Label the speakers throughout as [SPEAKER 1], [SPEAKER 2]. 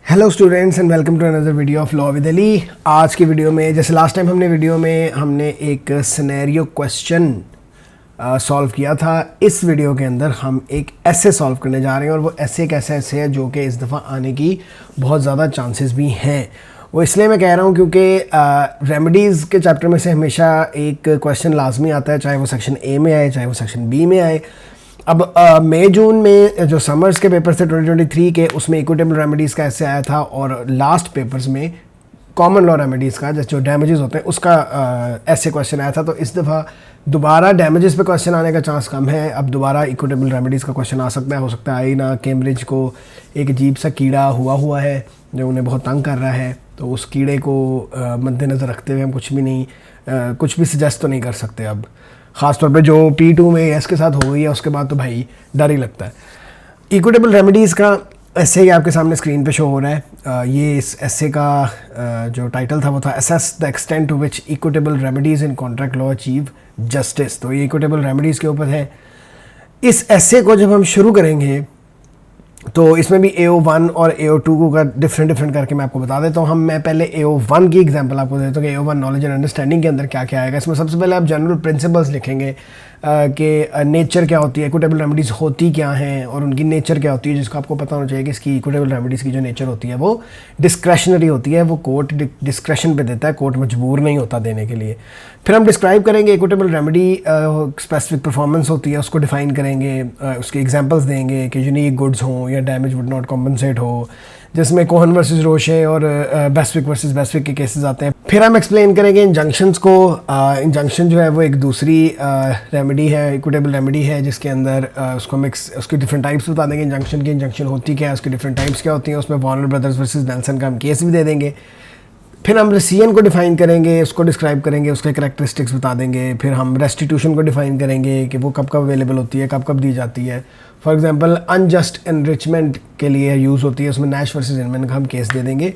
[SPEAKER 1] Hello students and welcome to another video of law with Ali. आज की video में जैसे लास्ट टाइम हमने एक सिनेरियो क्वेश्चन सॉल्व किया था, इस वीडियो के अंदर हम एक ऐसे सॉल्व करने जा रहे हैं और वो ऐसे एक ऐसा ऐसे है जो कि इस दफ़ा आने की बहुत ज़्यादा चांसेस भी हैं। वो इसलिए मैं कह रहा हूँ क्योंकि रेमेडीज़ के चैप्टर में से हमेशा एक क्वेश्चन लाजमी आता है, चाहे वो सेक्शन ए में आए चाहे वो सेक्शन बी में आए। अब मई जून में जो समर्स के पेपर थे 2023 के, उसमें इक्विटेबल रेमेडीज़ का ऐसे आया था और लास्ट पेपर्स में कॉमन लॉ रेमेडीज़ का जैसे जो डैमेजेस होते हैं उसका ऐसे क्वेश्चन आया था। तो इस दफ़ा दोबारा डैमेजेस पे क्वेश्चन आने का चांस कम है। अब दोबारा इक्विटेबल रेमेडीज़ का क्वेश्चन आ सकता है, हो सकता है। आई ना कैम्ब्रिज को एक अजीब सा कीड़ा हुआ है जो उन्हें बहुत तंग कर रहा है, तो उस कीड़े को मद्देनज़र रखते हुए हम कुछ भी सजेस्ट तो नहीं कर सकते। अब ख़ासतौर पे जो P2 में एस के साथ हो गई है उसके बाद तो भाई डर ही लगता है। इक्विटेबल रेमेडीज़ का ऐसे ही आपके सामने स्क्रीन पे शो हो रहा है। ये इस ऐसे का जो टाइटल था वो था assess the extent to which equitable remedies in contract law achieve justice. तो ये इक्विटेबल रेमेडीज़ के ऊपर है। इस ऐसे को जब हम शुरू करेंगे तो इसमें भी AO1 और AO2 का डिफरेंट करके मैं आपको बता देता हूँ। मैं पहले AO1 की एग्जांपल आपको देता हूँ कि AO1 नॉलेज एंड अंडरस्टैंडिंग के अंदर क्या क्या आएगा। इसमें सबसे पहले आप जनरल प्रिंसिपल्स लिखेंगे कि नेचर क्या होती है, इक्विटेबल रेमेडीज़ होती क्या हैं और उनकी नेचर क्या होती है, जिसको आपको पता होना चाहिए कि इसकी इक्विटेबल रेमेडीज़ की जो नेचर होती है वो डिस्क्रेशनरी होती है। वो कोर्ट डिस्क्रेशन पे देता है, कोर्ट मजबूर नहीं होता देने के लिए। फिर हम डिस्क्राइब करेंगे इक्विटेबल रेमेडी स्पेसिफिक परफॉर्मेंस होती है, उसको डिफाइन करेंगे, उसके एग्जांपल्स देंगे कि यूनिक गुड्स हों या डैमेज वुड नॉट कॉम्पनसेट हो, जिसमें कोहन वर्सेस रोशे और बेस्विक वर्सेस बेस्विक के केसेस आते हैं। फिर हम एक्सप्लेन करेंगे इंजंक्शंस को। इंजंक्शन जो है वो एक दूसरी रेमेडी है, इक्विटेबल रेमेडी है, जिसके अंदर उसकी डिफरेंट टाइप्स बता देंगे इंजंक्शन की। इंजंक्शन होती क्या है, उसकी डिफरेंट टाइप्स क्या होती हैं। उसमें वार्नर ब्रदर्स वर्सेस नेल्सन का हम केस भी दे देंगे। फिर हम रेसियन को डिफ़ाइन करेंगे, उसको डिस्क्राइब करेंगे, उसके करैक्टरिस्टिक्स बता देंगे। फिर हम रेस्टिट्यूशन को डिफ़ाइन करेंगे कि वो कब कब अवेलेबल होती है, कब कब दी जाती है। फॉर एग्जांपल अनजस्ट एनरिचमेंट के लिए यूज़ होती है, उसमें नैश वर्सेस इनमैन का हम केस दे देंगे।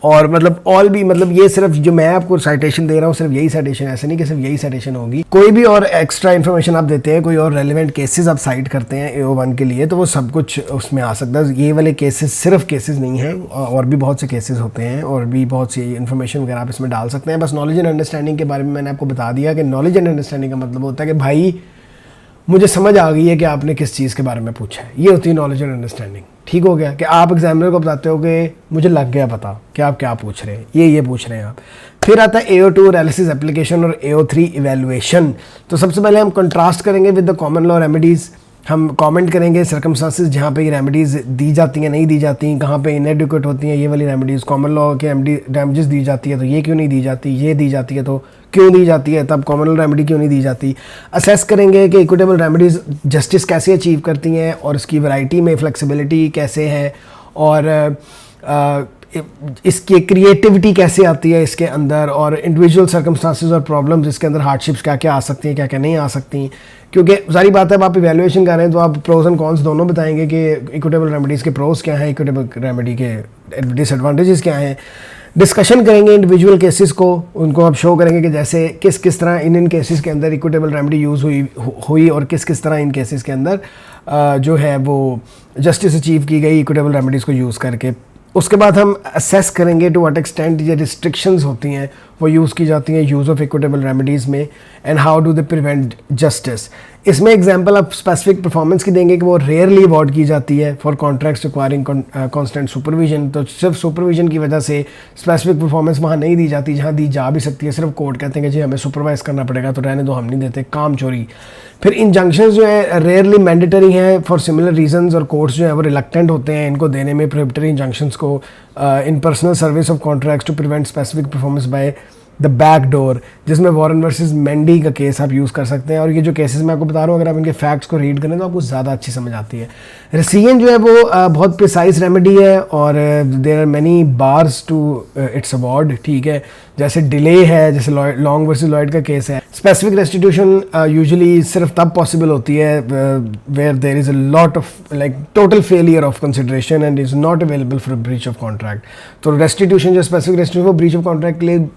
[SPEAKER 1] और ये सिर्फ जो मैं आपको साइटेशन दे रहा हूँ सिर्फ यही साइटेशन, ऐसे नहीं कि सिर्फ यही साइटेशन होगी। कोई भी और एक्स्ट्रा इन्फॉर्मेशन आप देते हैं, कोई और रेलिवेंट केसेस आप साइट करते हैं AO1 के लिए, तो वो सब कुछ उसमें आ सकता है। ये वाले केसेस सिर्फ केसेस नहीं हैं, और भी बहुत से केसेस होते हैं और भी बहुत सी इन्फॉर्मेशन वगैरह आप इसमें डाल सकते हैं। बस नॉलेज एंड अंडरस्टैंडिंग के बारे में मैंने आपको बता दिया कि नॉलेज एंड अंडरस्टैंडिंग का मतलब होता है कि भाई मुझे समझ आ गई है कि आपने किस चीज़ के बारे में पूछा है। ये होती है नॉलेज एंड अंडरस्टैंडिंग। ठीक हो गया कि आप एग्जामिनर को बताते हो कि मुझे लग गया पता कि आप क्या पूछ रहे हैं, ये पूछ रहे हैं आप। फिर आता है AO2 एनालिसिस एप्लीकेशन और AO3 इवैल्यूएशन। तो सबसे पहले हम कंट्रास्ट करेंगे with the common law remedies. हम कमेंट करेंगे सर्कमस्टांसेस जहाँ पे ये रेमेडीज़ दी जाती हैं, नहीं दी जाती, कहाँ पे इनएडिक्वेट होती हैं ये वाली रेमेडीज़। कॉमन लॉ के डैमेजेस दी जाती है तो ये क्यों नहीं दी जाती, ये दी जाती है तो क्यों दी जाती है, तब कॉमन लॉ रेमेडी क्यों नहीं दी जाती। असेस करेंगे कि इक्विटेबल रेमेडीज़ जस्टिस कैसे अचीव करती हैं और इसकी वैरायटी में फ्लेक्सिबिलिटी कैसे है, और इसकी क्रिएटिविटी कैसे आती है इसके अंदर, और इंडिविजुअल सर्कमस्टांसेस और प्रॉब्लम्स इसके अंदर हार्डशिप्स क्या क्या आ सकती हैं, क्या क्या नहीं आ सकती। क्योंकि सारी बात है, अब आप इवैल्यूएशन कर रहे हैं तो आप प्रोज एंड कॉन्स दोनों बताएंगे कि इक्विटेबल रेमेडीज़ के प्रोज क्या हैं, इक्विटेबल रेमेडी के डिसएडवांटेजेस क्या हैं। डिस्कशन करेंगे इंडिविजुअल केसेस को, उनको आप शो करेंगे कि जैसे किस तरह इन केसेस के अंदर इक्विटेबल रेमेडी यूज़ हुई और किस तरह इन केसेस के अंदर जो है वो जस्टिस अचीव की गई इक्विटेबल रेमेडीज़ को यूज़ करके। उसके बाद हम असेस करेंगे टू व्हाट एक्सटेंट ये रिस्ट्रिक्शंस होती हैं वो यूज़ की जाती हैं यूज़ ऑफ इक्विटेबल रेमेडीज़ में, and how do they prevent justice. इसमें एग्जांपल आप स्पेसिफिक परफॉर्मेंस की देंगे कि वो रेयरली अवॉर्ड की जाती है for contracts requiring constant supervision. तो सिर्फ सुपरविजन की वजह से स्पेसिफिक परफॉर्मेंस वहाँ नहीं दी जाती जहाँ दी जा भी सकती है। सिर्फ कोर्ट कहते हैं कि जी हमें सुपरवाइज करना पड़ेगा तो रहने दो, हम नहीं देते, काम चोरी। फिर इंजंक्शंस जो है रेयरली मैंडेटरी हैं फॉर सिमिलर रीजंस, और कोर्ट्स जो है वो रिलक्टेंट होते हैं इनको देने में प्रोहिबिटरी इंजंक्शंस को in personal service of contracts to prevent specific performance by the back door, जिसमें वॉरेन वर्सेस मेंडी का केस आप यूज़ कर सकते हैं। और ये जो केसेस मैं आपको बता रहा हूँ अगर आप इनके फैक्ट्स को रीड करें तो आपको ज़्यादा अच्छी समझ आती है। रेसियन जो है वो बहुत प्रिसाइज रेमेडी है और there are many bars to its award. ठीक है, जैसे डिले है, जैसे लॉन्ग वर्सेस लॉयड का केस है। स्पेसिफिक रेस्टिट्यूशन यूजुअली सिर्फ तब पॉसिबल होती है where there is a lot of total failure of consideration and is not available for breach of contract. तो रेस्टिट्यूशन जो स्पेसिफिक रेस्टिट्यूशन वो ब्रीच ऑफ कॉन्ट्रैक्ट के लिए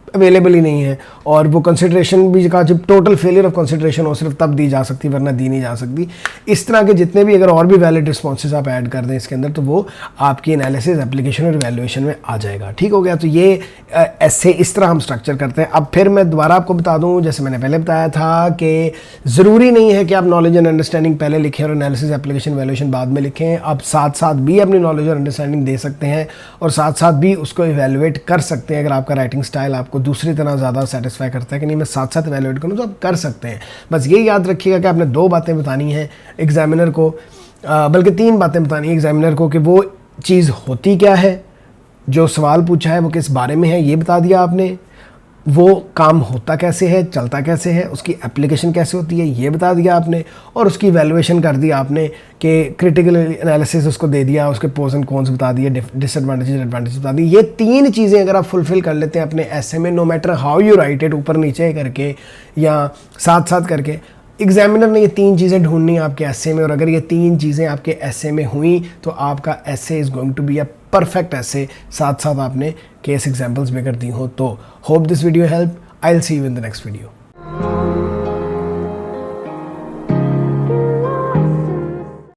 [SPEAKER 1] अवेलेबल ही नहीं है, और वो कंसिडरेशन भी का जब टोटल फेलियर ऑफ कंसिडरेशन हो सिर्फ तब दी जा सकती, वरना दी नहीं जा सकती। इस तरह के जितने भी अगर और भी वैलिड रिस्पॉन्सेज आप ऐड कर दें इसके अंदर, तो वो आपकी एनालिसिस, एप्लीकेशन और इवैल्यूएशन में आ जाएगा। ठीक हो गया। तो ये ऐसे इस तरह हम स्ट्रक्चर करते हैं। अब फिर मैं दोबारा आपको बता दूं, जैसे मैंने पहले बताया था कि ज़रूरी नहीं है कि आप नॉलेज एंड अंडरस्टैंडिंग पहले लिखें और एनालिसिस, एप्लीकेशन, इवैल्यूएशन बाद में लिखें। आप साथ साथ भी अपनी नॉलेज और अंडरस्टैंडिंग दे सकते हैं और साथ साथ भी उसको इवैल्यूएट कर सकते हैं। अगर आपका राइटिंग स्टाइल आपको दूसरी तरह ज़्यादा सेटिस्फाई करता है कि नहीं मैं साथ साथ इवैल्यूएट करूँ, तो आप कर सकते हैं। बस ये याद रखिएगा कि आपने 2 बातें बतानी हैं एग्जामिनर को, बल्कि 3 बातें बतानी है एग्जामिनर को, कि वो चीज़ होती क्या है, जो सवाल पूछा है वो किस बारे में है ये बता दिया आपने, वो काम होता कैसे है, चलता कैसे है, उसकी एप्लीकेशन कैसे होती है ये बता दिया आपने, और उसकी इवैल्यूएशन कर दिया आपने कि क्रिटिकल एनालिसिस उसको दे दिया, उसके प्रोस एंड कॉन्स बता दिए, डिसएडवांटेजेस एडवांटेजेस बता दिए। ये 3 चीज़ें अगर आप फुलफिल कर लेते हैं अपने ऐसे में, no matter how you write it, ऊपर नीचे करके या साथ साथ करके, एग्जामिनर ने ये 3 चीज़ें ढूंढनी है आपके ऐसे में, और अगर ये 3 चीज़ें आपके ऐसे में हुई तो आपका essay is going to be a perfect essay, साथ साथ आपने केस एग्जाम्पल्स भी कर दी हो। तो hope this video help. I will see you in the next video.